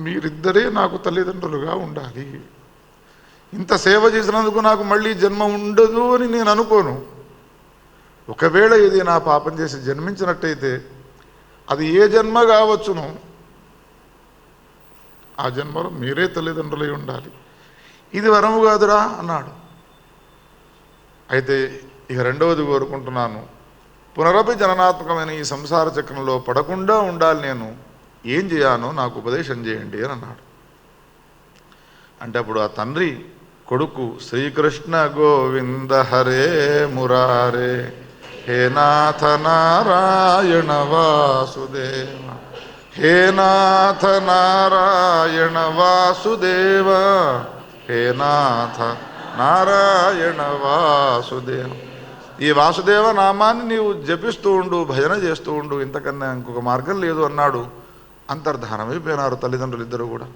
మీరిద్దరే నాకు తల్లిదండ్రులుగా ఉండాలి. ఇంత సేవ చేసినందుకు నాకు మళ్ళీ జన్మ ఉండదు అని నేను అనుకోను. ఒకవేళ ఇది నా పాపం చేసి జన్మించినట్టయితే అది ఏ జన్మ కావచ్చును, ఆ జన్మలో మీరే తల్లిదండ్రులై ఉండాలి. ఇది వరము కాదురా అన్నాడు. అయితే ఇక రెండవది కోరుకుంటున్నాను, పునరపి జననాత్మకమైన ఈ సంసార చక్రంలో పడకుండా ఉండాలి. నేను ఏం చేయానో నాకు ఉపదేశం చేయండి అని అన్నాడు. అంటే అప్పుడు ఆ తండ్రి కొడుకు శ్రీకృష్ణ గోవింద హరే మురారే హే నాథ నారాయణ వాసుదేవ, హే నాథ నారాయణ వాసుదేవ, హే నాథ నారాయణ వాసుదేవ. ఈ వాసుదేవ నామాన్ని నీవు జపిస్తూ ఉండు, భజన చేస్తూ ఉండు, ఇంతకన్నా ఇంకొక మార్గం లేదు అన్నాడు. అంతర్ధానమైపోయినారు తల్లిదండ్రులు ఇద్దరు కూడా.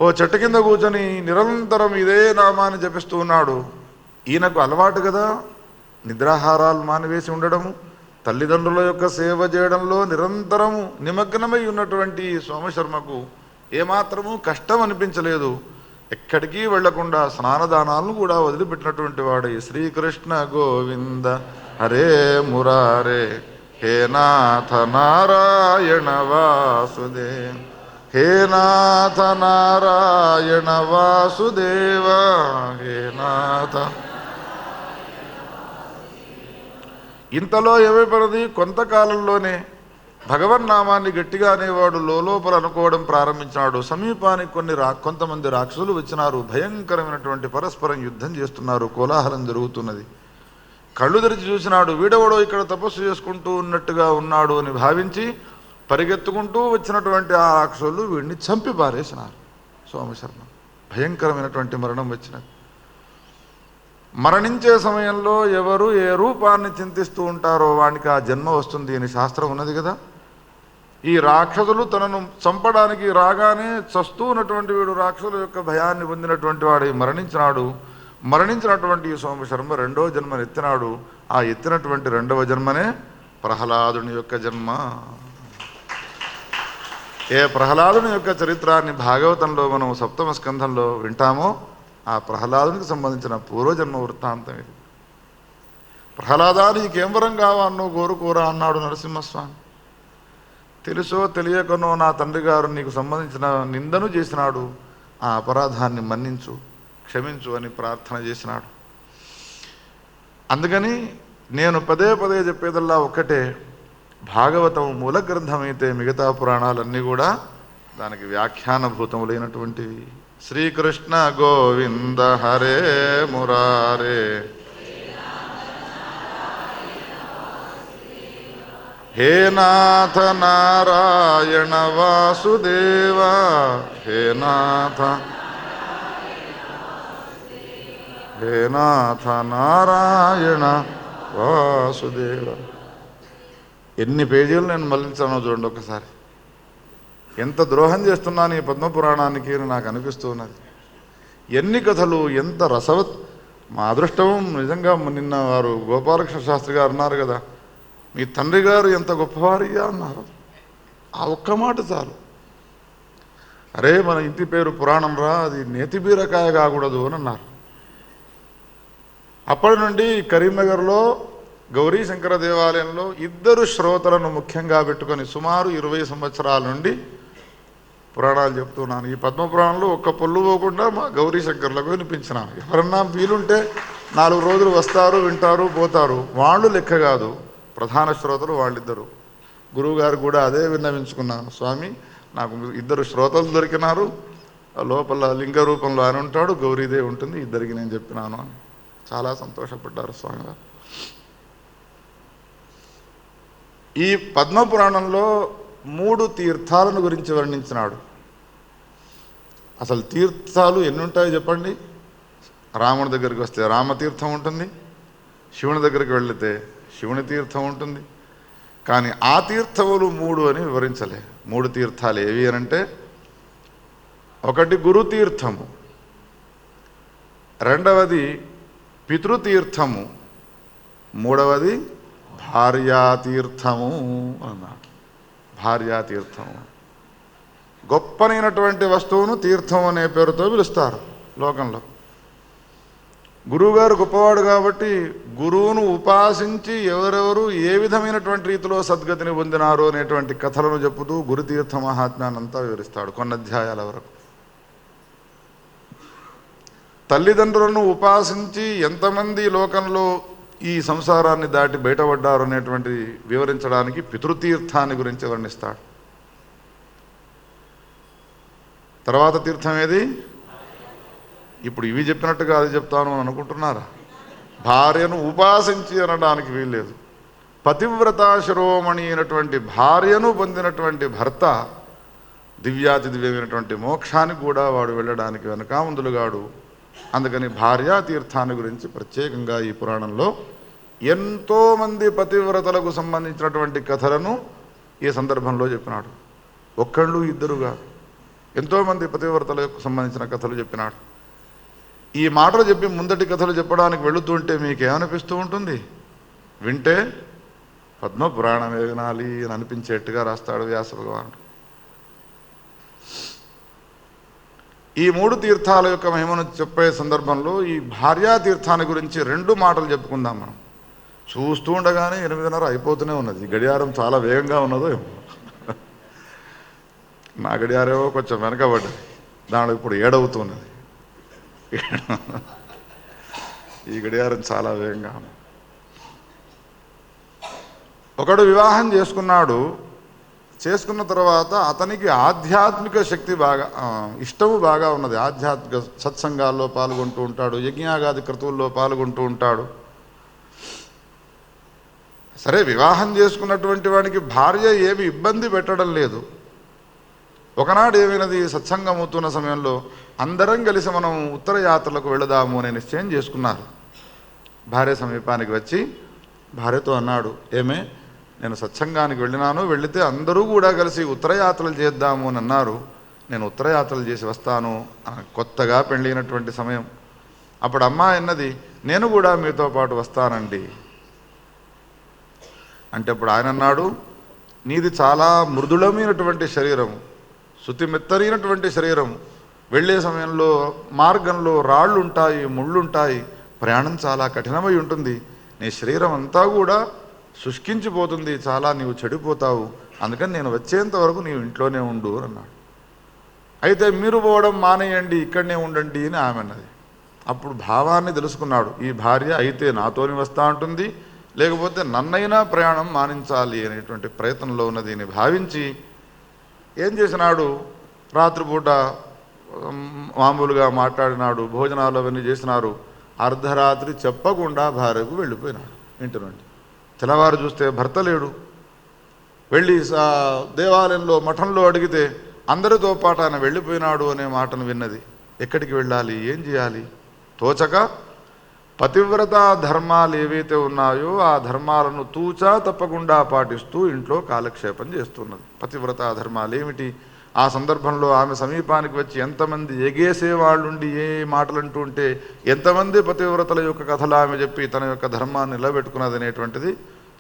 ఓ చెట్టు కింద కూర్చొని నిరంతరం ఇదే నామాన్ని జపిస్తూ ఉన్నాడు. ఈయనకు అలవాటు కదా నిద్రాహారాలు మానివేసి ఉండడము, తల్లిదండ్రుల యొక్క సేవ చేయడంలో నిరంతరము నిమగ్నమై ఉన్నటువంటి సోమశర్మకు ఏమాత్రము కష్టం అనిపించలేదు. ఎక్కడికి వెళ్లకుండా స్నానదానాలను కూడా వదిలిపెట్టినటువంటి వాడు శ్రీకృష్ణ గోవింద హరే మురారే హే నాథ నారాయణ వాసుదేవ, హే నాథ నారాయణ వాసుదేవ, హే నాథ. ఇంతలో ఏమైపోయినది, కొంతకాలంలోనే భగవన్నామాన్ని గట్టిగా అనేవాడు లోపల అనుకోవడం ప్రారంభించాడు. సమీపానికి కొంతమంది రాక్షసులు వచ్చినారు. భయంకరమైనటువంటి పరస్పరం యుద్ధం చేస్తున్నారు. కోలాహలం జరుగుతున్నది. కళ్ళు తెరిచి చూసినాడు. వీడెవడో ఇక్కడ తపస్సు చేసుకుంటూ ఉన్నట్టుగా ఉన్నాడు అని భావించి పరిగెత్తుకుంటూ వచ్చినటువంటి ఆ రాక్షసులు వీడిని చంపి పారేసినారు. సోమశర్మ భయంకరమైనటువంటి మరణం వచ్చినది. మరణించే సమయంలో ఎవరు ఏ రూపాన్ని చింతిస్తూ ఉంటారో వానికి ఆ జన్మ వస్తుంది అని శాస్త్రం ఉన్నది కదా. ఈ రాక్షసులు తనను చంపడానికి రాగానే చస్తూ ఉన్నటువంటి వీడు రాక్షసుల యొక్క భయాన్ని పొందినటువంటి వాడు మరణించినాడు. మరణించినటువంటి సోమశర్మ రెండవ జన్మను ఎత్తినాడు. ఆ ఎత్తినటువంటి రెండవ జన్మనే ప్రహ్లాదుని యొక్క జన్మ. ఏ ప్రహ్లాదుని యొక్క చరిత్రాన్ని భాగవతంలో మనం సప్తమ స్కంధంలో వింటామో ఆ ప్రహ్లాదునికి సంబంధించిన పూర్వజన్మ వృత్తాంతం ఇది. ప్రహ్లాదా నీకేం వరం కావాలనో కోరుకోరా అన్నాడు నరసింహస్వామి. తెలుసో తెలియకనో నా తండ్రి గారు నీకు సంబంధించిన నిందను చేసినాడు, ఆ అపరాధాన్ని మన్నించు, క్షమించు అని ప్రార్థన చేసినాడు. అందుకని నేను పదే పదే చెప్పేదల్లా ఒక్కటే, భాగవతం మూల గ్రంథమైతే మిగతా పురాణాలన్నీ కూడా దానికి వ్యాఖ్యానభూతములైనటువంటివి. శ్రీకృష్ణ గోవింద హరే మురారే హే నాథ నారాయణ వాసుదేవ, హే నాథ హే నాథ నారాయణ వాసుదేవ. ఎన్ని పేజీలు నేను మళ్ళించానో చూడండి ఒకసారి. ఎంత ద్రోహం చేస్తున్నాను ఈ పద్మపురాణానికి అని నాకు అనిపిస్తూ ఉన్నది. ఎన్ని కథలు, ఎంత రసవత్. మా అదృష్టం నిజంగా. నిన్న వారు గోపాలకృష్ణ శాస్త్రి గారు అన్నారు కదా, మీ తండ్రి గారు ఎంత గొప్పవారిగా అన్నారు. ఆ ఒక్క మాట చాలు. అరే మన ఇంటి పేరు పురాణం రా, అది నేతి బీరకాయ కాకూడదు అని అన్నారు. అప్పటి నుండి కరీంనగర్లో గౌరీ శంకర దేవాలయంలో ఇద్దరు శ్రోతలను ముఖ్యంగా పెట్టుకొని సుమారు 20 సంవత్సరాల నుండి పురాణాలు చెప్తున్నాను. ఈ పద్మపురాణంలో ఒక్క పొల్లు పోకుండా మా గౌరీ శంకర్లకు వినిపించినాను. ఎవరన్నా వీలుంటే 4 రోజులు వస్తారు, వింటారు, పోతారు. వాళ్ళు లెక్క కాదు, ప్రధాన శ్రోతలు వాళ్ళిద్దరు. గురువుగారు కూడా అదే విన్నవించుకున్నాను. స్వామి నాకు 2 శ్రోతలు దొరికినారు, లోపల లింగ రూపంలో ఆయన ఉంటాడు, గౌరీదేవి ఉంటుంది, ఇద్దరికి నేను చెప్పినాను అని చాలా సంతోషపడ్డారు స్వామివారు. ఈ పద్మపురాణంలో 3 తీర్థాలను గురించి వర్ణించినాడు. అసలు తీర్థాలు ఎన్ని ఉంటాయో చెప్పండి. రాముడి దగ్గరికి వస్తే రామతీర్థం ఉంటుంది, శివుని దగ్గరికి వెళితే శివుని తీర్థం ఉంటుంది. కానీ ఆ తీర్థములు 3 అని వివరించలే. 3 తీర్థాలు ఏవి అనంటే, ఒకటి గురుతీర్థము, రెండవది పితృతీర్థము, మూడవది భార్యాతీర్థము అన్నాడు. భార్యాతీర్థము. గొప్పనైనటువంటి వస్తువును తీర్థం అనే పేరుతో పిలుస్తారు లోకంలో. గురువుగారు గొప్పవాడు కాబట్టి గురువును ఉపాసించి ఎవరెవరు ఏ విధమైనటువంటి రీతిలో సద్గతిని పొందినారు అనేటువంటి కథలను చెప్పుతూ గురుతీర్థ మహాత్మ్యాన్నంతా వివరిస్తాడు కొన్ని అధ్యాయాల వరకు. తల్లిదండ్రులను ఉపాసించి ఎంతమంది లోకంలో ఈ సంసారాన్ని దాటి బయటపడ్డారు అనేటువంటి వివరించడానికి పితృతీర్థాన్ని గురించి వర్ణిస్తాడు. తర్వాత తీర్థం ఏది? ఇప్పుడు ఇవి చెప్పినట్టుగా అది చెప్తాను అని అనుకుంటున్నారా? భార్యను ఉపాసించి అనడానికి వీల్లేదు. పతివ్రత శిరోమణి అయినటువంటి భార్యను పొందినటువంటి భర్త దివ్యాతి దివ్యమైనటువంటి మోక్షానికి కూడా వాడు వెళ్ళడానికి వెనక ముందులుగాడు. అందుకని భార్యా తీర్థాన్ని గురించి ప్రత్యేకంగా ఈ పురాణంలో ఎంతోమంది పతివ్రతలకు సంబంధించినటువంటి కథలను ఈ సందర్భంలో చెప్పినాడు. ఒక్కళ్ళు ఇద్దరుగా ఎంతోమంది పతివ్రతలకు సంబంధించిన కథలు చెప్పినాడు. ఈ మాటలు చెప్పి ముందటి కథలు చెప్పడానికి వెళుతుంటే మీకేమనిపిస్తూ ఉంటుంది? వింటే పద్మపురాణమే వినాలి అని అనిపించేట్టుగా రాస్తాడు వ్యాస భగవానుడు. ఈ 3 తీర్థాల యొక్క మహిమను చెప్పే సందర్భంలో ఈ భార్యా తీర్థాన్ని గురించి 2 మాటలు చెప్పుకుందాం. మనం చూస్తూ ఉండగానే 8:30 అయిపోతూనే ఉన్నది. ఈ గడియారం చాలా వేగంగా ఉన్నదో ఏమో. నా గడియారేమో కొంచెం వెనకబడ్డది, దాంట్లో ఇప్పుడు 7 అవుతున్నది. ఈ గడియారం చాలా వేగంగా ఉంది. ఒకడు వివాహం చేసుకున్నాడు. చేసుకున్న తర్వాత అతనికి ఆధ్యాత్మిక శక్తి బాగా ఇష్టము బాగా ఉన్నది. ఆధ్యాత్మిక సత్సంగాల్లో పాల్గొంటూ ఉంటాడు, యజ్ఞాగాది క్రతువుల్లో పాల్గొంటూ ఉంటాడు. సరే, వివాహం చేసుకున్నటువంటి వాడికి భార్య ఏమి ఇబ్బంది పెట్టడం లేదు. ఒకనాడు ఏమైనది, సత్సంగం అవుతున్న సమయంలో అందరం కలిసి మనం ఉత్తర యాత్రలకు వెళదాము అనే నిశ్చయం చేసుకున్నారు. భార్య సమీపానికి వచ్చి భార్యతో అన్నాడు, ఏమే నేను సత్సంగానికి వెళ్ళినాను, వెళితే అందరూ కూడా కలిసి ఉత్తరయాత్రలు చేద్దాము అని అన్నారు. నేను ఉత్తరయాత్రలు చేసి వస్తాను. కొత్తగా పెళ్ళైనటువంటి సమయం. అప్పుడు అమ్మాయి అన్నది, నేను కూడా మీతో పాటు వస్తానండి అంటే అప్పుడు ఆయన అన్నాడు, నీది చాలా మృదులమైనటువంటి శరీరం, శుతిమెత్తరైనటువంటి శరీరం. వెళ్ళే సమయంలో మార్గంలో రాళ్ళు ఉంటాయి, ముళ్ళుంటాయి, ప్రయాణం చాలా కఠినమై ఉంటుంది. నీ శరీరం అంతా కూడా శుష్కించిపోతుంది, చాలా నీవు చెడిపోతావు. అందుకని నేను వచ్చేంత వరకు నీవు ఇంట్లోనే ఉండు అన్నాడు. అయితే మీరు పోవడం మానేయండి, ఇక్కడనే ఉండండి అని ఆమె అన్నది. అప్పుడు భావాన్ని తెలుసుకున్నాడు. ఈ భార్య అయితే నాతోని వస్తా ఉంటుంది, లేకపోతే నన్నైనా ప్రయాణం మానించాలి అనేటువంటి ప్రయత్నంలో ఉన్నది అని భావించి ఏం చేసినాడు, రాత్రిపూట మామూలుగా మాట్లాడినాడు, భోజనాలు అవన్నీ చేసినారు. అర్ధరాత్రి చెప్పకుండా భార్యకు వెళ్ళిపోయినాడు ఇంటి నుండి. తెల్లవారు చూస్తే భర్త లేడు. వెళ్ళి దేవాలయంలో మఠంలో అడిగితే అందరితో పాటు ఆయన వెళ్ళిపోయినాడు అనే మాటను విన్నది. ఎక్కడికి వెళ్ళాలి, ఏం చేయాలి తోచక పతివ్రత ధర్మాలు ఏవైతే ఉన్నాయో ఆ ధర్మాలను తూచా తప్పకుండా పాటిస్తూ ఇంట్లో కాలక్షేపం చేస్తున్నది. పతివ్రత ధర్మాలు ఏమిటి? ఆ సందర్భంలో ఆమె సమీపానికి వచ్చి ఎంతమంది ఎగేసే వాళ్ళుండి ఏ మాటలు అంటూ ఉంటే ఎంతమంది పతివ్రతల యొక్క కథలు ఆమె చెప్పి తన యొక్క ధర్మాన్ని నిలబెట్టుకున్నది అనేటువంటిది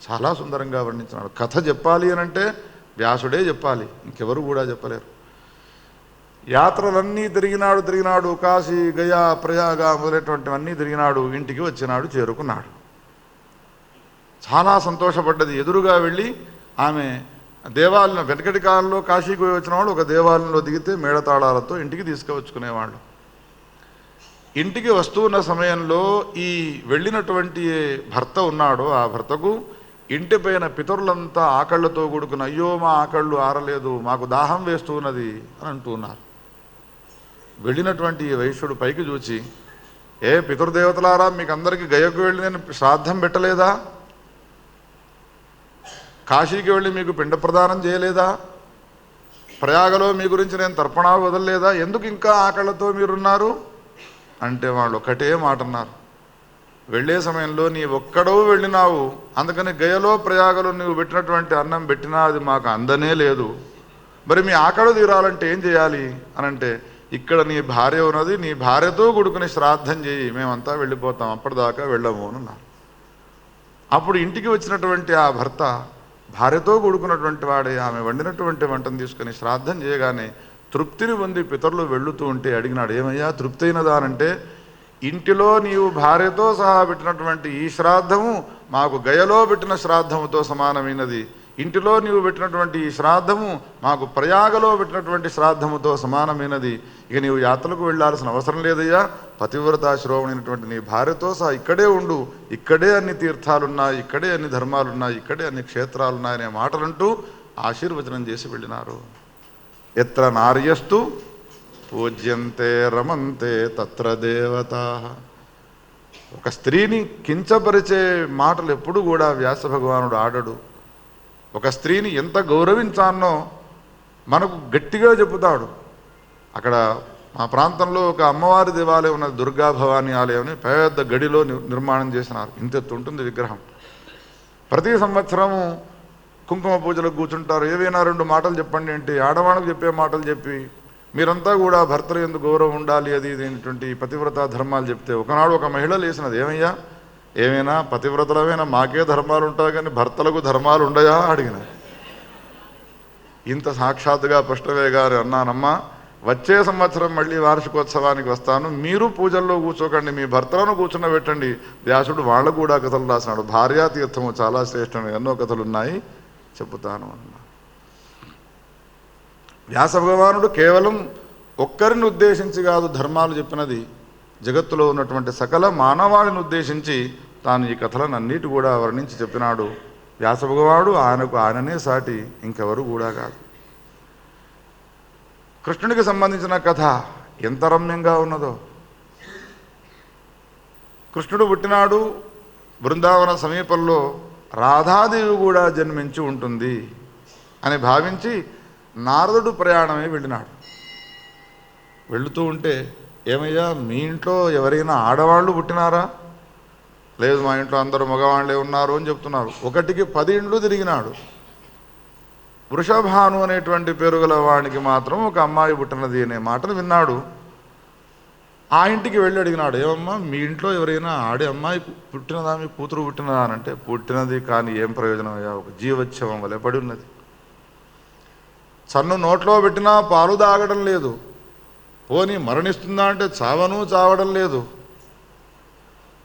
చాలా సుందరంగా వర్ణించినాడు. కథ చెప్పాలి అని అంటే వ్యాసుడే చెప్పాలి, ఇంకెవరు కూడా చెప్పలేరు. యాత్రలన్నీ తిరిగినాడు. కాశీ, గయా, ప్రయాగ మొదలైనటువంటివన్నీ తిరిగినాడు. ఇంటికి వచ్చినాడు, చేరుకున్నాడు. చాలా సంతోషపడ్డది. ఎదురుగా వెళ్ళి ఆమె దేవాలయం, వెనకటి కాలంలో కాశీకి పోయి వచ్చిన వాళ్ళు ఒక దేవాలయంలో దిగితే మేళతాళాలతో ఇంటికి తీసుకువచ్చుకునేవాళ్ళు. ఇంటికి వస్తున్న సమయంలో ఈ వెళ్ళినటువంటి భర్త ఉన్నాడో ఆ భర్తకు ఇంటి పైన పితరులంతా ఆకళ్లతో కూడుకుని, అయ్యో మా ఆకళ్ళు ఆరలేదు, మాకు దాహం వేస్తూ ఉన్నది అని అంటూ ఉన్నారు. వెళ్ళినటువంటి వైశ్యుడు పైకి చూచి, ఏ పితృదేవతలారా, మీకు అందరికీ గయకు వెళ్ళి నేను శ్రాద్ధం పెట్టలేదా? కాశీకి వెళ్ళి మీకు పిండ ప్రదానం చేయలేదా? ప్రయాగలో మీ గురించి నేను తర్పణాలు వదలలేదా? ఎందుకు ఇంకా ఆకళ్లతో మీరున్నారు అంటే వాళ్ళు ఒకటే మాట అన్నారు, వెళ్ళే సమయంలో నీ ఒక్కడవు వెళ్ళినావు, అందుకని గయలో ప్రయాగలో నువ్వు పెట్టినటువంటి అన్నం పెట్టినా అది మాకు అందనే లేదు. మరి మీ ఆకలి తీరాలంటే ఏం చేయాలి అని అంటే, ఇక్కడ నీ భార్య ఉన్నది, నీ భార్యతో కూడుకుని శ్రాద్ధం చేయి, మేమంతా వెళ్ళిపోతాం, అప్పటిదాకా వెళ్ళము అని అన్నారు. అప్పుడు ఇంటికి వచ్చినటువంటి ఆ భర్త భార్యతో కూడుకున్నటువంటి వాడే ఆమె వండినటువంటి వంటను తీసుకుని శ్రాద్ధం చేయగానే తృప్తిని పొంది పితరులు వెళుతూ ఉంటే అడిగినాడు, ఏమయ్యా తృప్తి అయినదా అంటే, ఇంటిలో నీవు భార్యతో సహా పెట్టినటువంటి ఈ శ్రాద్ధము మాకు గయలో పెట్టిన శ్రాద్ధముతో సమానమైనది, ఇంటిలో నీవు పెట్టినటువంటి ఈ శ్రాద్ధము మాకు ప్రయాగలో పెట్టినటువంటి శ్రాద్ధముతో సమానమైనది. ఇక నీవు యాత్రలకు వెళ్ళాల్సిన అవసరం లేదయ్యా, పతివ్రతా శిరోమణినటువంటి నీ భార్యతో సహా ఇక్కడే ఉండు, ఇక్కడే అన్ని తీర్థాలున్నాయి, ఇక్కడే అన్ని ధర్మాలున్నాయి, ఇక్కడే అన్ని క్షేత్రాలున్నాయనే మాటలంటూ ఆశీర్వచనం చేసి వెళ్ళినారు. ఎత్ర నార్యస్తు పూజ్యంతే రమంతే తత్ర దేవతా. ఒక స్త్రీని కించపరిచే మాటలు ఎప్పుడు కూడా వ్యాస భగవానుడు ఆడడు. ఒక స్త్రీని ఎంత గౌరవించానో మనకు గట్టిగా చెబుతాడు. అక్కడ మా ప్రాంతంలో ఒక అమ్మవారి దేవాలయం ఉన్నది, దుర్గా భవానీ ఆలయం అని పెద్ద గడిలో నిర్మాణం చేసినారు. ఇంతెత్తు ఉంటుంది విగ్రహం. ప్రతి సంవత్సరము కుంకుమ పూజలకు కూర్చుంటారు. ఏవైనా 2 మాటలు చెప్పండి అంటే ఆడవాళ్ళకు చెప్పే మాటలు చెప్పి, మీరంతా కూడా భర్తలు ఎందుకు గౌరవం ఉండాలి అది ఇదేంటి పతివ్రత ధర్మాలు చెప్తే, ఒకనాడు ఒక మహిళ లేసినది, ఏమయ్యా ఏమైనా పతివ్రతలమైనా మాకే ధర్మాలు ఉంటాయి కానీ భర్తలకు ధర్మాలు ఉండయా అడిగిన. ఇంత సాక్షాత్తుగా పుష్టవే గారు అన్నానమ్మా, వచ్చే సంవత్సరం మళ్ళీ వార్షికోత్సవానికి వస్తాను, మీరు పూజల్లో కూర్చోకండి, మీ భర్తలను కూర్చున్నబెట్టండి. వ్యాసుడు వాళ్ళకు కూడా కథలు రాసినాడు. భార్యా తీర్థము చాలా శ్రేష్టమైన ఎన్నో కథలు ఉన్నాయి, చెబుతాను అన్న. వ్యాస భగవానుడు కేవలం ఒక్కరిని ఉద్దేశించి కాదు ధర్మాలు చెప్పినది, జగత్తులో ఉన్నటువంటి సకల మానవాళిని ఉద్దేశించి తాను ఈ కథలను అన్నిటి కూడా వర్ణించి చెప్పినాడు. వ్యాస భగవానుడు ఆయనకు ఆయననే సాటి ఇంకెవరు కూడా కాదు. కృష్ణుడికి సంబంధించిన కథ ఎంత రమ్యంగా ఉన్నదో. కృష్ణుడు పుట్టినాడు బృందావన సమీపంలో రాధాదేవి కూడా జన్మించి ఉంటుంది అని భావించి నారదుడు ప్రయాణమే వెళ్ళినాడు. వెళుతూ ఉంటే, ఏమయ్యా మీ ఇంట్లో ఎవరైనా ఆడవాళ్ళు పుట్టినారా? లేదు, మా ఇంట్లో అందరూ మగవాళ్ళే ఉన్నారు అని చెప్తున్నారు. 1కి 10 ఇండ్లు తిరిగినాడు. వృషభాను అనేటువంటి పేరు గల వానికి మాత్రం ఒక అమ్మాయి పుట్టినది అనే మాటను విన్నాడు. ఆ ఇంటికి వెళ్ళి అడిగినాడు, ఏమమ్మా మీ ఇంట్లో ఎవరైనా ఆడే అమ్మాయి పుట్టినదా, మీ కూతురు పుట్టినదా అని అంటే, పుట్టినది కానీ ఏం ప్రయోజనం అయ్యా, ఒక జీవోత్సవం వలె పడి ఉన్నది. చన్ను నోట్లో పెట్టినా పాలు తాగడం లేదు, పోనీ మరణిస్తుందా అంటే చావడం లేదు.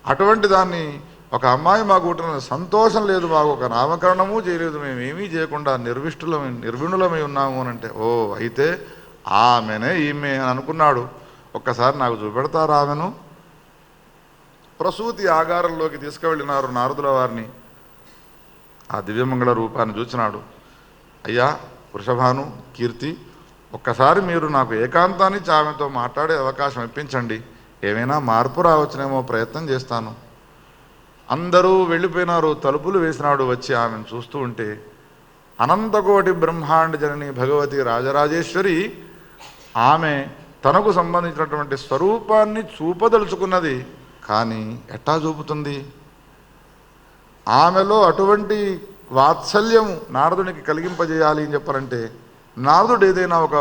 అటువంటి దాన్ని ఒక అమ్మాయి మాకు పుట్టిన సంతోషం లేదు, మాకు ఒక నామకరణము చేయలేదు, మేమేమీ చేయకుండా నిర్విణులమై ఉన్నాము అని అంటే, ఓ అయితే ఆమెనే ఈమె అని అనుకున్నాడు. ఒక్కసారి నాకు చూపెడతారు ఆమెను. ప్రసూతి ఆగారంలోకి తీసుకువెళ్ళినారు నారదుల వారిని. ఆ దివ్యమంగళ రూపాన్ని చూసినాడు. అయ్యా వృషభాను, కీర్తి, ఒక్కసారి మీరు నాకు ఏకాంతాన్ని ఆమెతో మాట్లాడే అవకాశం ఇప్పించండి, ఏమైనా మార్పు రావచ్చునేమో ప్రయత్నం చేస్తాను. అందరూ వెళ్ళిపోయినారు. తలుపులు వేసినాడు. వచ్చి ఆమెను చూస్తూ ఉంటే అనంతకోటి బ్రహ్మాండ జనని భగవతి రాజరాజేశ్వరి ఆమె తనకు సంబంధించినటువంటి స్వరూపాన్ని చూపదలుచుకున్నది. కానీ ఎట్టా చూపుతుంది? ఆమెలో అటువంటి వాత్సల్యము నారదునికి కలిగింపజేయాలి అని చెప్పారంటే, నారదుడు ఏదైనా ఒక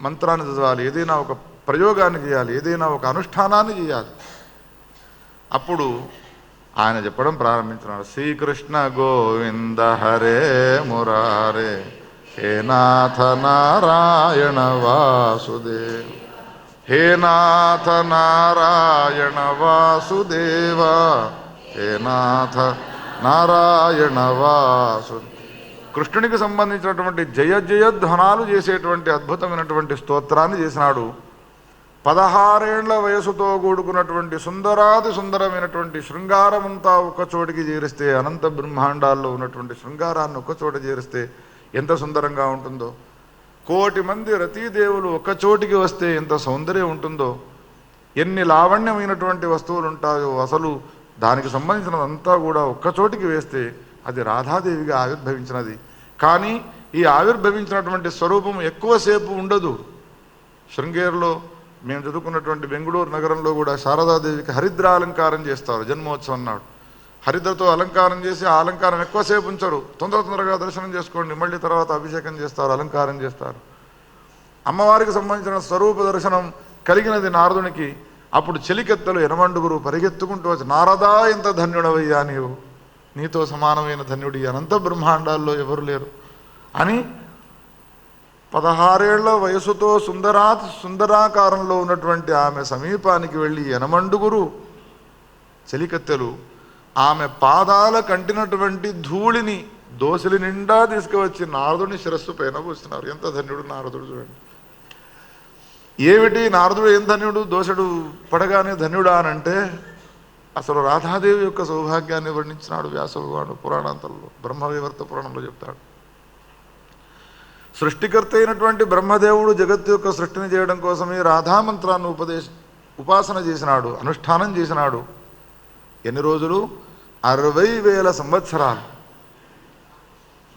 మంత్రాన్ని చదవాలి, ఏదైనా ఒక ప్రయోగాన్ని చేయాలి, ఏదైనా ఒక అనుష్ఠానాన్ని చేయాలి. అప్పుడు ఆయన చెప్పడం ప్రారంభించినాడు. శ్రీకృష్ణ గోవింద హరే మురారే, హే నాథ నారాయణ వాసుదేవ, హే నాథ నారాయణ వాసుదేవ, హే నాథ నారాయణ వాసు. కృష్ణునికి సంబంధించినటువంటి జయ జయధ్వనాలు చేసేటువంటి అద్భుతమైనటువంటి స్తోత్రాన్ని చేసినాడు. 16 ఏళ్ల వయసుతో కూడుకున్నటువంటి సుందరాది సుందరమైనటువంటి శృంగారమంతా ఒక్కచోటికి చేరిస్తే, అనంత బ్రహ్మాండాల్లో ఉన్నటువంటి శృంగారాన్ని ఒక్కచోట చేరిస్తే ఎంత సుందరంగా ఉంటుందో, 1,000,000 మంది రతీదేవులు ఒక్కచోటికి వస్తే ఎంత సౌందర్యం ఉంటుందో, ఎన్ని లావణ్యమైనటువంటి వస్తువులు ఉంటాయో, అసలు దానికి సంబంధించినదంతా కూడా ఒక్కచోటికి వేస్తే అది రాధాదేవిగా ఆవిర్భవించినది. కానీ ఈ ఆవిర్భవించినటువంటి స్వరూపం ఎక్కువసేపు ఉండదు. శృంగేరిలో మేము చదువుకున్నటువంటి బెంగళూరు నగరంలో కూడా శారదాదేవికి హరిద్ర అలంకారం చేస్తారు. జన్మోత్సవం నాడు హరిద్రతో అలంకారం చేసి, ఆ అలంకారం ఎక్కువసేపు ఉంచరు. తొందరగా దర్శనం చేసుకోండి, మళ్ళీ తర్వాత అభిషేకం చేస్తారు, అలంకారం చేస్తారు. అమ్మవారికి సంబంధించిన స్వరూప దర్శనం కలిగినది నారదునికి. అప్పుడు చెలికెత్తలు 80 పరిగెత్తుకుంటూ వచ్చి, నారదా ఎంత ధన్యుడవయ్యా నీవు, నీతో సమానమైన ధన్యుడి అనంత బ్రహ్మాండాల్లో ఎవరు లేరు అని 16 ఏళ్ల వయసుతో సుందరాకారంలో ఉన్నటువంటి ఆమె సమీపానికి వెళ్ళి యనమండుగురు చెలికత్తెలు ఆమె పాదాల కంటినటువంటి ధూళిని దోసిలి నిండా తీసుకువచ్చి నారదుని శిరస్సు పైన పోస్తున్నారు. ఎంత ధన్యుడు నారదుడు చూడండి. ఏమిటి నారదుడు ఏం ధన్యుడు, దోషుడు పడగానే ధన్యుడా అనంటే అసలు రాధాదేవి యొక్క సౌభాగ్యాన్ని వర్ణించినాడు వ్యాస భగవానుడు పురాణాంతంలో. బ్రహ్మవివర్త పురాణంలో చెప్తాడు. సృష్టికర్త అయినటువంటి బ్రహ్మదేవుడు జగత్తు యొక్క సృష్టిని చేయడం కోసమే రాధామంత్రాన్ని ఉపాసన చేసినాడు, అనుష్ఠానం చేసినాడు. ఎన్ని రోజులు? 60,000 సంవత్సరాలు.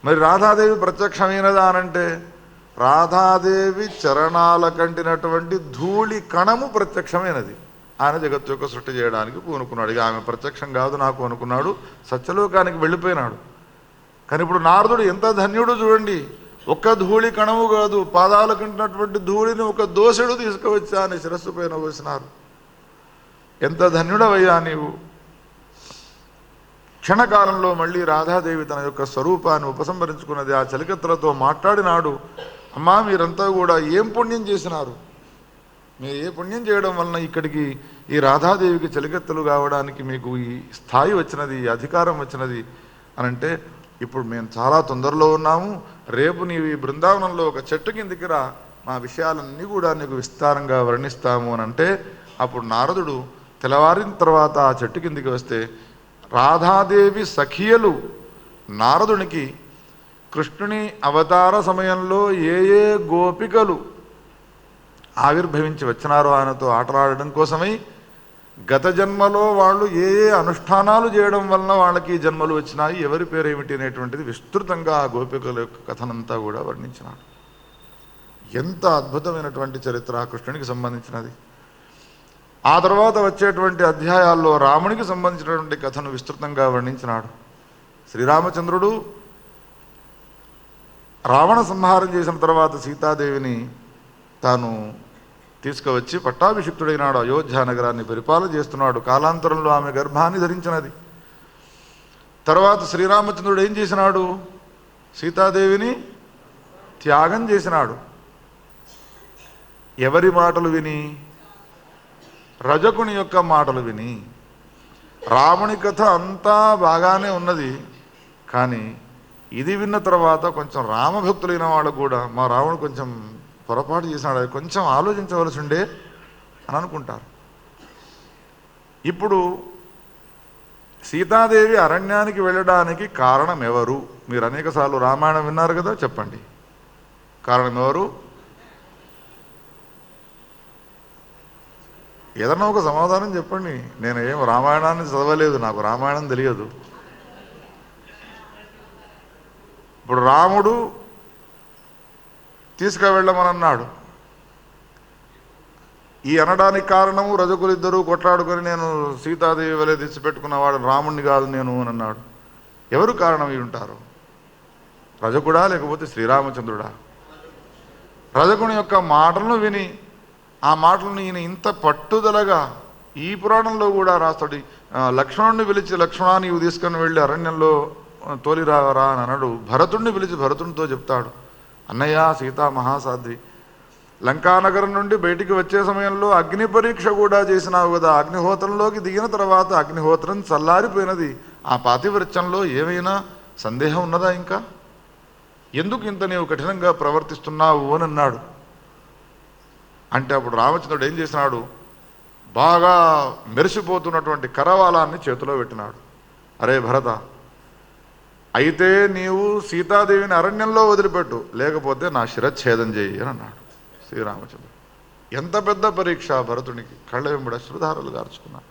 మరి రాధాదేవి ప్రత్యక్షమైనదా అనంటే రాధాదేవి చరణాల కంటినటువంటి ధూళి కణము ప్రత్యక్షమైనది. ఆయన జగత్తు యొక్క సృష్టి చేయడానికి పూనుకున్నాడు. ఇక ఆమె ప్రత్యక్షం కాదు నాకు అనుకున్నాడు, సత్యలోకానికి వెళ్ళిపోయినాడు. కానీ ఇప్పుడు నారదుడు ఎంత ధన్యుడు చూడండి. ఒక్క ధూళి కణము కాదు, పాదాల కంటినటువంటి ధూళిని ఒక దోషుడు తీసుకువచ్చి ఆయన శిరస్సు పైన పోసినారు. ఎంత ధన్యుడవయ్యా నీవు. క్షణకాలంలో మళ్ళీ రాధాదేవి తన యొక్క స్వరూపాన్ని ఉపసంహరించుకున్నది. ఆ చలికత్తలతో మాట్లాడినాడు. అమ్మా, మీరంతా కూడా ఏం పుణ్యం చేసినారు? మీరు ఏ పుణ్యం చేయడం వలన ఇక్కడికి ఈ రాధాదేవికి చలికత్తలు కావడానికి మీకు ఈ స్థాయి వచ్చినది, ఈ అధికారం వచ్చినది అనంటే, ఇప్పుడు మేము చాలా తొందరలో ఉన్నాము, రేపు నీవు ఈ బృందావనంలో ఒక చెట్టు కిందికి రా, మా విషయాలన్నీ కూడా నీకు విస్తారంగా వర్ణిస్తాము అని అంటే, అప్పుడు నారదుడు తెల్లవారిన తర్వాత ఆ చెట్టు కిందికి వస్తే రాధాదేవి సఖియలు నారదునికి కృష్ణుని అవతార సమయంలో ఏ ఏ గోపికలు ఆవిర్భవించి వచ్చినారో ఆయనతో ఆటలాడడం కోసమై గత జన్మలో వాళ్ళు ఏ ఏ అనుష్ఠానాలు చేయడం వలన వాళ్ళకి ఈ జన్మలు వచ్చినాయి, ఎవరి పేరు ఏమిటి అనేటువంటిది విస్తృతంగా ఆ గోపికల యొక్క కథనంతా కూడా వర్ణించినాడు. ఎంత అద్భుతమైనటువంటి చరిత్ర కృష్ణునికి సంబంధించినది. ఆ తర్వాత వచ్చేటువంటి అధ్యాయాల్లో రామునికి సంబంధించినటువంటి కథను విస్తృతంగా వర్ణించినాడు. శ్రీరామచంద్రుడు రావణ సంహారం చేసిన తర్వాత సీతాదేవిని తాను తీసుకువచ్చి పట్టాభిషిక్తుడైనాడు. అయోధ్య నగరాన్ని పరిపాలన చేస్తున్నాడు. కాలాంతరంలో ఆమె గర్భాన్ని ధరించినది. తర్వాత శ్రీరామచంద్రుడు ఏం చేసినాడు? సీతాదేవిని త్యాగం చేసినాడు. ఎవరి మాటలు విని? రజకుని యొక్క మాటలు విని. రాముని కథ అంతా బాగానే ఉన్నది, కానీ ఇది విన్న తర్వాత కొంచెం రామభక్తులైన వాళ్ళు కూడా మా రాముడు కొంచెం పొరపాటు చేసినాడు, అది కొంచెం ఆలోచించవలసి ఉండే అని అనుకుంటారు. ఇప్పుడు సీతాదేవి అరణ్యానికి వెళ్ళడానికి కారణం ఎవరు? మీరు అనేకసార్లు రామాయణం విన్నారు కదా, చెప్పండి. కారణం ఎవరు? ఏదన్నా ఒక సమాధానం చెప్పండి. నేను ఏం రామాయణాన్ని చదవలేదు, నాకు రామాయణం తెలియదు. ఇప్పుడు రాముడు తీసుకువెళ్ళమని అన్నాడు. ఈ అనడానికి కారణము రజకులిద్దరూ కొట్లాడుకొని నేను సీతాదేవి వలె తెచ్చిపెట్టుకున్నవాడు రాముణ్ణి కాదు నేను అని అన్నాడు. ఎవరు కారణం అయి ఉంటారు? రజకుడా లేకపోతే శ్రీరామచంద్రుడా? రజకుని యొక్క మాటలను విని ఆ మాటలను ఈయన ఇంత పట్టుదలగా ఈ పురాణంలో కూడా రాస్తాడు. లక్ష్మణుడిని పిలిచి లక్ష్మణ నీవు తీసుకొని వెళ్ళి అరణ్యంలో తోలిరావరా అని అన్నాడు. భరతుడిని పిలిచి భరతునితో చెప్తాడు, అన్నయ్య సీతా మహాసాధ్వి, లంకానగరం నుండి బయటికి వచ్చే సమయంలో అగ్ని పరీక్ష కూడా చేసినావు కదా, అగ్నిహోత్రంలోకి దిగిన తర్వాత అగ్నిహోత్రం చల్లారిపోయినది, ఆ పాతివ్రత్యంలో ఏమైనా సందేహం ఉన్నదా? ఇంకా ఎందుకు ఇంత నీవు కఠినంగా ప్రవర్తిస్తున్నావు అని అన్నాడు. అంటే అప్పుడు రామచంద్రుడు ఏం చేసినాడు? బాగా మెరిసిపోతున్నటువంటి కరవాలాన్ని చేతిలో పెట్టినాడు. అరే భరత, అయితే నీవు సీతాదేవిని అరణ్యంలో వదిలిపెట్టు, లేకపోతే నా శిరచ్ఛేదం చేయి అని అన్నాడు శ్రీరామచంద్రుడు. ఎంత పెద్ద పరీక్ష భరతునికి! కళ్ళ వెంబడి అశ్రుధారలు గార్చుకున్నాడు.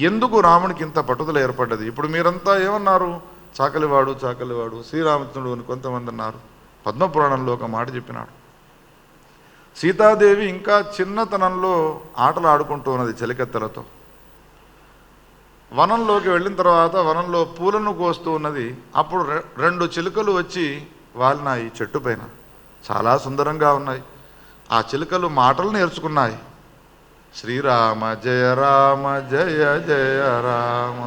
ఎందుకు రామునికి ఇంత పట్టుదల ఏర్పడ్డది? ఇప్పుడు మీరంతా ఏమన్నారు? చాకలివాడు చాకలివాడు శ్రీరామచంద్రుడు అని కొంతమంది అన్నారు. పద్మపురాణంలో ఒక మాట చెప్పినాడు. సీతాదేవి ఇంకా చిన్నతనంలో ఆటలు ఆడుకుంటూ ఉన్నది చలికత్తెలతో. వనంలోకి వెళ్ళిన తర్వాత వనంలో పూలను కోస్తూ ఉన్నది. అప్పుడు 2 చిలుకలు వచ్చి వాలినాయి చెట్టు పైన. చాలా సుందరంగా ఉన్నాయి. ఆ చిలుకలు మాటలు నేర్చుకున్నాయి. శ్రీరామ జయ రామ జయ జయ రామ,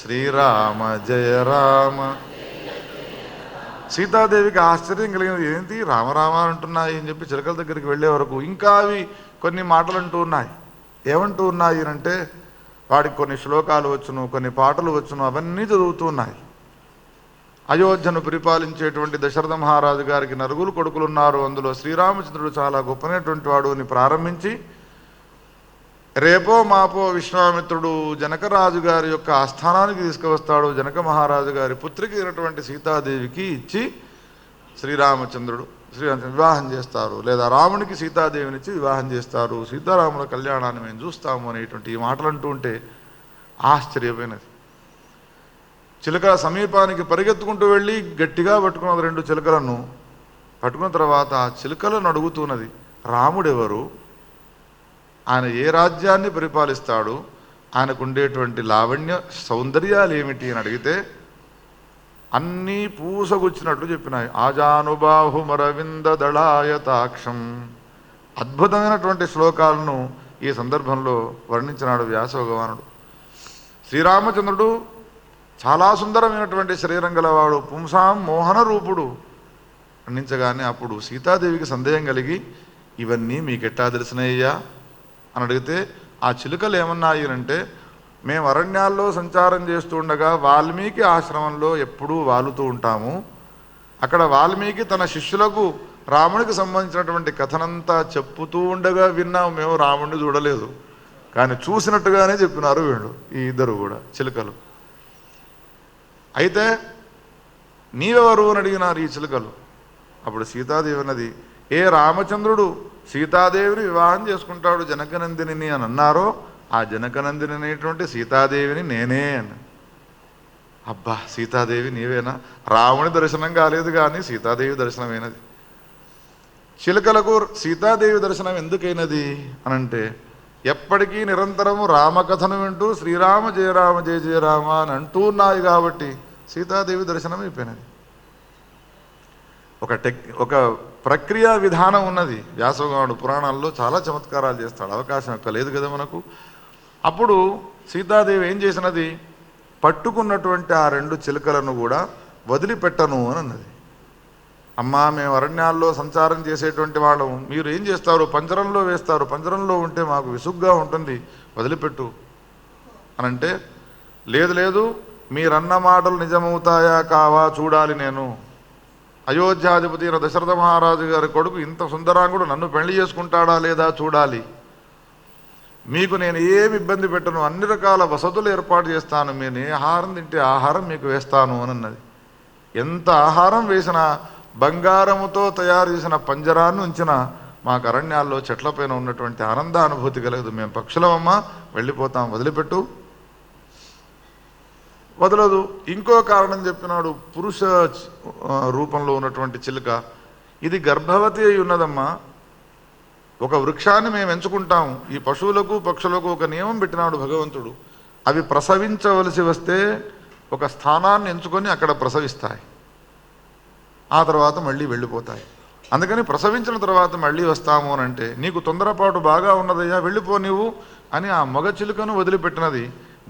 శ్రీరామ జయ రామ. సీతాదేవికి ఆశ్చర్యం కలిగినది. ఏంటి రామరామ అంటున్నాయి అని చెప్పి చిలకల దగ్గరికి వెళ్ళే వరకు ఇంకా అవి కొన్ని మాటలు అంటూ ఉన్నాయి. ఏమంటూ ఉన్నాయి అంటే వాడికి కొన్ని శ్లోకాలు వచ్చును, కొన్ని పాటలు వచ్చును, అవన్నీ చదువుతూ ఉన్నాయి. అయోధ్యను పరిపాలించేటువంటి దశరథ మహారాజు గారికి నలుగురు కొడుకులున్నారు. అందులో శ్రీరామచంద్రుడు చాలా గొప్పనటువంటి వాడు అని ప్రారంభించి రేపో మాపో విశ్వామిత్రుడు జనకరాజు గారి యొక్క ఆస్థానానికి తీసుకువస్తాడు. జనక మహారాజు గారి పుత్రికి అయినటువంటి సీతాదేవికి ఇచ్చి శ్రీరామచంద్రుడు వివాహం చేస్తారు, లేదా రామునికి సీతాదేవినిచ్చి వివాహం చేస్తారు. సీతారాముల కళ్యాణాన్ని మేము చూస్తాము అనేటువంటి ఈ మాటలు అంటూ ఉంటే ఆశ్చర్యమైనది. చిలకల సమీపానికి పరిగెత్తుకుంటూ వెళ్ళి గట్టిగా పట్టుకున్నది 2 చిలకలను. పట్టుకున్న తర్వాత ఆ చిలకలను అడుగుతున్నది, రాముడెవరు, ఆయన ఏ రాజ్యాన్ని పరిపాలిస్తాడు, ఆయనకు ఉండేటువంటి లావణ్య సౌందర్యాలు ఏమిటి అని అడిగితే అన్నీ పూసగుచ్చినట్లు చెప్పినాయి. ఆజానుబాహుమరవింద దళాయతాక్షం. అద్భుతమైనటువంటి శ్లోకాలను ఈ సందర్భంలో వర్ణించినాడు వ్యాస భగవానుడు. శ్రీరామచంద్రుడు చాలా సుందరమైనటువంటి శరీరం గలవాడు, పుంసాం మోహన రూపుడు వర్ణించగానే అప్పుడు సీతాదేవికి సందేహం కలిగి ఇవన్నీ మీకెట్టా తెలిసినయ్యా అని అడిగితే ఆ చిలుకలు ఏమన్నాయి అంటే మేము అరణ్యాల్లో సంచారం చేస్తూ ఉండగా వాల్మీకి ఆశ్రమంలో ఎప్పుడూ వాలుతూ ఉంటాము. అక్కడ వాల్మీకి తన శిష్యులకు రాముడికి సంబంధించినటువంటి కథనంతా చెప్పుతూ ఉండగా విన్నాము. మేము రాముడిని చూడలేదు, కానీ చూసినట్టుగానే చెప్పినారు వీళ్ళు, ఈ ఇద్దరు కూడా చిలుకలు. అయితే నీవెవరు అని అడిగినారు ఈ చిలుకలు. అప్పుడు సీతాదేవి అన్నది, ఏ రామచంద్రుడు సీతాదేవిని వివాహం చేసుకుంటాడు జనకనందిని అని అన్నారో ఆ జనకనందిని అనేటువంటి సీతాదేవిని నేనే అని. అబ్బా, సీతాదేవి నీవేనా? రాముని దర్శనం కాలేదు కానీ సీతాదేవి దర్శనమైనది. చిలుకలకు సీతాదేవి దర్శనం ఎందుకైనది అనంటే ఎప్పటికీ నిరంతరము రామకథను వింటూ శ్రీరామ జయ రామ జయ జయ రామ అని అంటూ ఉన్నాయి కాబట్టి సీతాదేవి దర్శనం అయిపోయినది. ఒక ప్రక్రియా విధానం ఉన్నది. వ్యాసభగవానుడు పురాణాల్లో చాలా చమత్కారాలు చేస్తాడు, అవకాశం ఎక్క లేదు కదా మనకు. అప్పుడు సీతాదేవి ఏం చేసినది, పట్టుకున్నటువంటి ఆ 2 చిలుకలను కూడా వదిలిపెట్టను అని అన్నది. అమ్మా, మేము అరణ్యాల్లో సంచారం చేసేటువంటి వాళ్ళం, మీరు ఏం చేస్తారు, పంజరంలో వేస్తారు, పంజరంలో ఉంటే మాకు విసుగ్గా ఉంటుంది, వదిలిపెట్టు అనంటే లేదు లేదు, మీరన్న మాటలు నిజమవుతాయా కావా చూడాలి. నేను అయోధ్యాధిపతి అయిన దశరథ మహారాజు గారి కొడుకు ఇంత సుందరాంగుడు నన్ను పెళ్లి చేసుకుంటాడా లేదా చూడాలి. మీకు నేను ఏమి ఇబ్బంది పెట్టను, అన్ని రకాల వసతులు ఏర్పాటు చేస్తాను, మీరు ఏ ఆహారం తింటే ఆహారం మీకు వేస్తాను అని అన్నది. ఎంత ఆహారం వేసినా బంగారముతో తయారు చేసిన పంజరాన్ని ఉంచిన మాకు అరణ్యాల్లో చెట్లపైన ఉన్నటువంటి ఆనందానుభూతి కలగదు. మేము పక్షులమమ్మా, వెళ్ళిపోతాం, వదిలిపెట్టు. వదలదు. ఇంకో కారణం చెప్పినాడు, పురుష రూపంలో ఉన్నటువంటి చిలుక ఇది గర్భవతి అయి ఉన్నదమ్మా. ఒక వృక్షాన్ని మేము ఎంచుకుంటాం, ఈ పశువులకు పక్షులకు ఒక నియమం పెట్టినాడు భగవంతుడు, అవి ప్రసవించవలసి వస్తే ఒక స్థానాన్ని ఎంచుకొని అక్కడ ప్రసవిస్తాయి, ఆ తర్వాత మళ్ళీ వెళ్ళిపోతాయి. అందుకని ప్రసవించిన తర్వాత మళ్ళీ వస్తాము అని అంటే నీకు తొందరపాటు బాగా ఉన్నదయ్యా, వెళ్ళిపో నీవు అని ఆ మగ చిలుకను వదిలిపెట్టినది.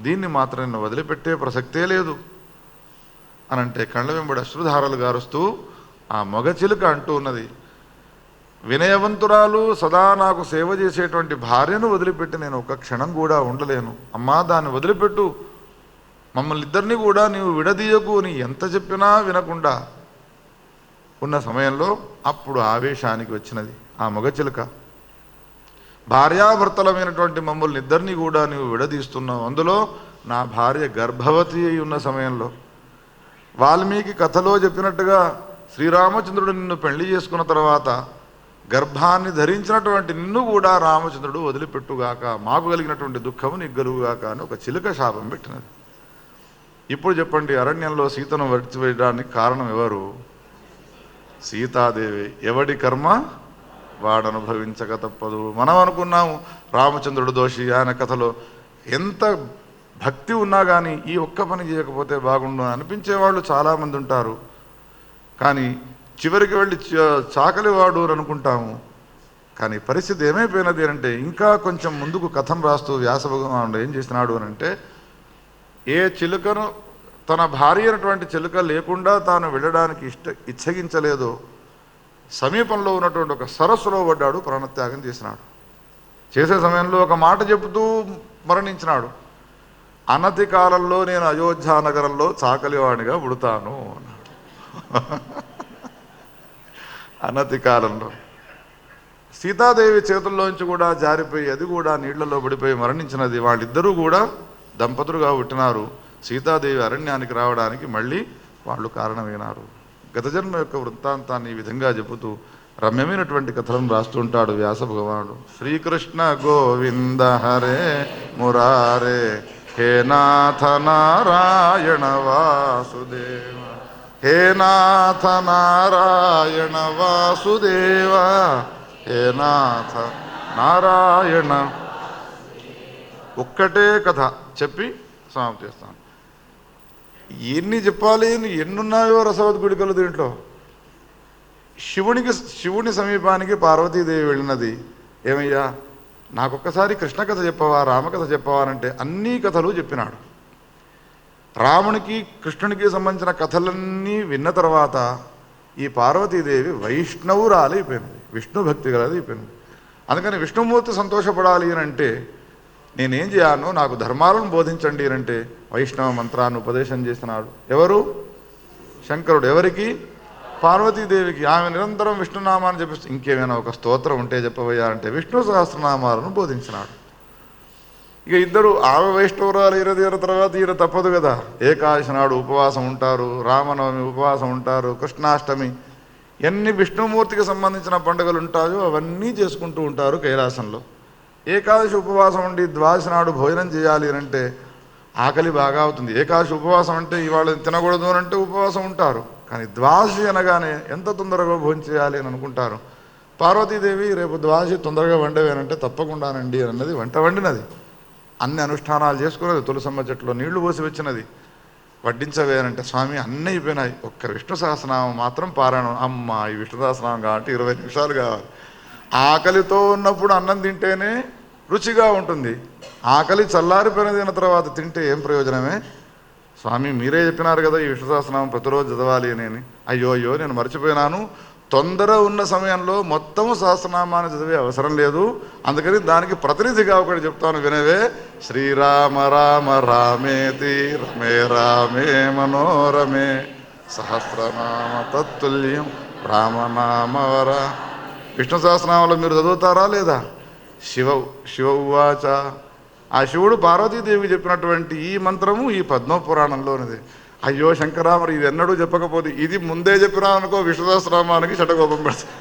దీన్ని మాత్రం నిన్ను వదిలిపెట్టే ప్రసక్తే లేదు అని అంటే కళ్ళ వెంబడి అశ్రుధారలు గారుస్తూ ఆ మగ చిలుక అంటూ ఉన్నది, వినయవంతురాలు సదా నాకు సేవ చేసేటువంటి భార్యను వదిలిపెట్టి నేను ఒక క్షణం కూడా ఉండలేను. అమ్మా, దాన్ని వదిలిపెట్టు, మమ్మల్ని ఇద్దరిని కూడా నీవు విడదీయకు అని ఎంత చెప్పినా వినకుండా ఉన్న సమయంలో అప్పుడు ఆవేశానికి వచ్చినది ఆ మగ చిలుక. భార్యాభర్తలమైనటువంటి మమ్మల్ని ఇద్దరిని కూడా నీవు విడదీస్తున్నావు, అందులో నా భార్య గర్భవతి అయి ఉన్న సమయంలో వాల్మీకి కథలో చెప్పినట్టుగా శ్రీరామచంద్రుడు నిన్ను పెళ్లి చేసుకున్న తర్వాత గర్భాన్ని ధరించినటువంటి నిన్ను కూడా రామచంద్రుడు వదిలిపెట్టుగాక, మాకు కలిగినటువంటి దుఃఖము నీకు కలుగుగాక అని ఒక చిలుక శాపం పెట్టినది. ఇప్పుడు చెప్పండి, అరణ్యంలో సీతను విడిచివేయడానికి కారణం ఎవరు? సీతాదేవి. ఎవడి కర్మ వాడు అనుభవించక తప్పదు. మనం అనుకున్నాము రామచంద్రుడు దోషి, ఆయన కథలో ఎంత భక్తి ఉన్నా కానీ ఈ ఒక్క పని చేయకపోతే బాగుండు అనిపించేవాళ్ళు చాలామంది ఉంటారు. కానీ చివరికి వెళ్ళి చాకలివాడు అని అనుకుంటాము. కానీ పరిస్థితి ఏమైపోయినది అంటే ఇంకా కొంచెం ముందుకు కథం రాస్తూ వ్యాస భగవానుడు ఏం చేసినాడు అని అంటే, ఏ చిలుకను తన భార్య అయినటువంటి చిలుక లేకుండా తాను వెళ్ళడానికి ఇచ్చగించలేదో సమీపంలో ఉన్నటువంటి ఒక సరస్సులో పడ్డాడు, ప్రాణత్యాగం చేసినాడు. చేసే సమయంలో ఒక మాట చెబుతూ మరణించినాడు. అనతి కాలంలో నేను అయోధ్య నగరంలో చాకలివాణిగా పుడతాను అన్నాడు. అనతి కాలంలో సీతాదేవి చేతుల్లోంచి కూడా జారిపోయి అది కూడా నీళ్లలో పడిపోయి మరణించినది. వాళ్ళిద్దరూ కూడా దంపతులుగా పుట్టినారు. సీతాదేవి అరణ్యానికి రావడానికి మళ్ళీ వాళ్ళు కారణమైనారు. గత జన్మ యొక్క వృత్తాంతాన్ని ఈ విధంగా చెబుతూ రమ్యమైనటువంటి కథలను రాస్తుంటాడు వ్యాస భగవానుడు. శ్రీకృష్ణ గోవింద హరే మురారే హే నాథ నారాయణ వాసుదేవ, హే నాథ నారాయణ వాసుదేవ, హే నాథ నారాయణ. ఒక్కటే కథ చెప్పి సమాప్తి చేస్తాను. ఎన్ని చెప్పాలి, ఎన్నున్నాయో రసవద్గుడికలు దీంట్లో. శివుని సమీపానికి పార్వతీదేవి వెళ్ళినది. ఏమయ్యా నాకొక్కసారి కృష్ణ కథ చెప్పవా, రామకథ చెప్పవా అంటే అన్ని కథలు చెప్పినాడు. రామునికి కృష్ణునికి సంబంధించిన కథలన్నీ విన్న తర్వాత ఈ పార్వతీదేవి వైష్ణవురాలైపోయింది, విష్ణు భక్తి గలదైపోయింది. అందుకని విష్ణుమూర్తి సంతోషపడాలి అని అంటే నేనేం చేయాను, నాకు ధర్మాలను బోధించండి అని అంటే వైష్ణవ మంత్రాన్ని ఉపదేశం చేసినాడు. ఎవరు? శంకరుడు. ఎవరికి? పార్వతీదేవికి. ఆమె నిరంతరం విష్ణునామాన్ని చెప్పిస్తూ ఇంకేమైనా ఒక స్తోత్రం ఉంటే చెప్పవయ్యా అంటే విష్ణు సహస్రనామాలను బోధించినాడు. ఇక ఇద్దరు ఆమె వైష్ణవురాలు ఈయన తర్వాత ఈయన తప్పదు కదా. ఏకాదశి నాడు ఉపవాసం ఉంటారు, రామనవమి ఉపవాసం ఉంటారు, కృష్ణాష్టమి, ఎన్ని విష్ణుమూర్తికి సంబంధించిన పండుగలు ఉంటాయో అవన్నీ చేసుకుంటూ ఉంటారు కైలాసంలో. ఏకాదశి ఉపవాసం ఉండి ద్వాదశి నాడు భోజనం చేయాలి అని అంటే ఆకలి బాగా అవుతుంది. ఏకాదశి ఉపవాసం అంటే ఇవాళ తినకూడదు అని అంటే ఉపవాసం ఉంటారు. కానీ ద్వాదశి అనగానే ఎంత తొందరగా భోజనం చేయాలి అని అనుకుంటారు. పార్వతీదేవి రేపు ద్వాదశి తొందరగా వండవేనంటే తప్పకుండానండి అన్నది. వంట వండినది, అన్ని అనుష్ఠానాలు చేసుకున్నది, తులసమ్మ చెట్లో నీళ్లు పోసి వచ్చినది. వడ్డించవేనంటే స్వామి అన్నీ అయిపోయినాయి, ఒక్క విష్ణు సహస్రనామం మాత్రం పారాయణం. అమ్మ ఈ విష్ణు సహస్రనామం కాబట్టి 20 నిమిషాలు కావాలి. ఆకలితో ఉన్నప్పుడు అన్నం తింటేనే రుచిగా ఉంటుంది. ఆకలి చల్లారిపోయిన తిన్న తర్వాత తింటే ఏం ప్రయోజనమే? స్వామి మీరే చెప్పినారు కదా ఈ విష్ణు సహస్రనామం ప్రతిరోజు చదవాలి అని. అయ్యో నేను మర్చిపోయినాను. తొందర ఉన్న సమయంలో మొత్తం సహస్రనామాన్ని చదివే అవసరం లేదు. అందుకని దానికి ప్రతినిధిగా ఒకటి చెప్తాను వినవే. శ్రీరామ రామ రామేతి రమే రామే మనోరమే సహస్రనామ తత్తుల్యం రామనామవర. విష్ణు సహస్రనామంలో మీరు చదువుతారా లేదా? శివ ఉవాచ. ఆ శివుడు పార్వతీదేవి చెప్పినటువంటి ఈ మంత్రము ఈ పద్మపురాణంలోనిది. అయ్యో శంకరా మరి ఇది ఎన్నడూ చెప్పకపోతే, ఇది ముందే చెప్పినా అనుకో విష్ణు సహస్రనామానికి శటకోపం పెడతాను.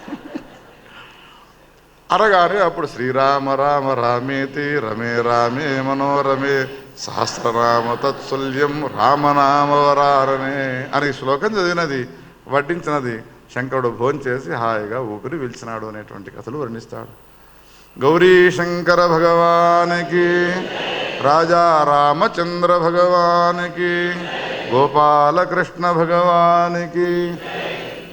అనగానే అప్పుడు శ్రీరామ రామ రామేతి రమే రామే మనోరమే సహస్రనామ తత్తుల్యం రామనామవరారనే అని శ్లోకం చదివినది, వడ్డించినది. శంకరుడు భోంచేసి హాయిగా ఊపిరి పీల్చినాడు అనేటువంటి కథలు వర్ణిస్తాడు. గౌరీ శంకర భగవానికి, రాజా రామచంద్ర భగవానికి, గోపాలకృష్ణ భగవానికి,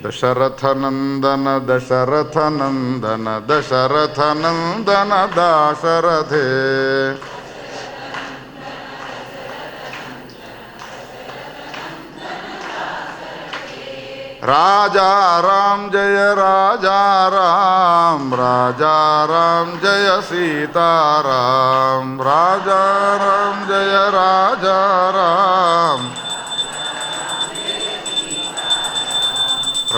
దశరథ నందన దశరథ నందన దశరథ నందన దాశరథే. రాజా రామ్ జయ రాజా రామ్, రాజా రామ్ జయ సీతారాం, రాజా రామ్ జయ రాజా రామ్,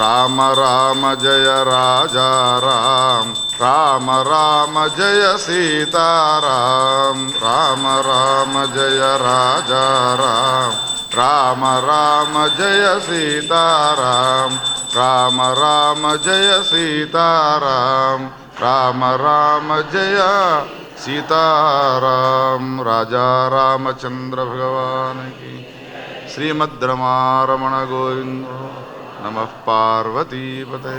రామ రామ జయ రాజా రామ్, రామ రామ జయ సీతారాం, రామ రామ జయ రాజా రామ్, రామ రామ జయ సీతారాం, రామ రామ జయ సీతారాం, రామ రామ జయ సీతారాం. రాజా రామచంద్ర భగవానికి. శ్రీమద్ రమారమణ గోవిందో. నమః పార్వతీపతే.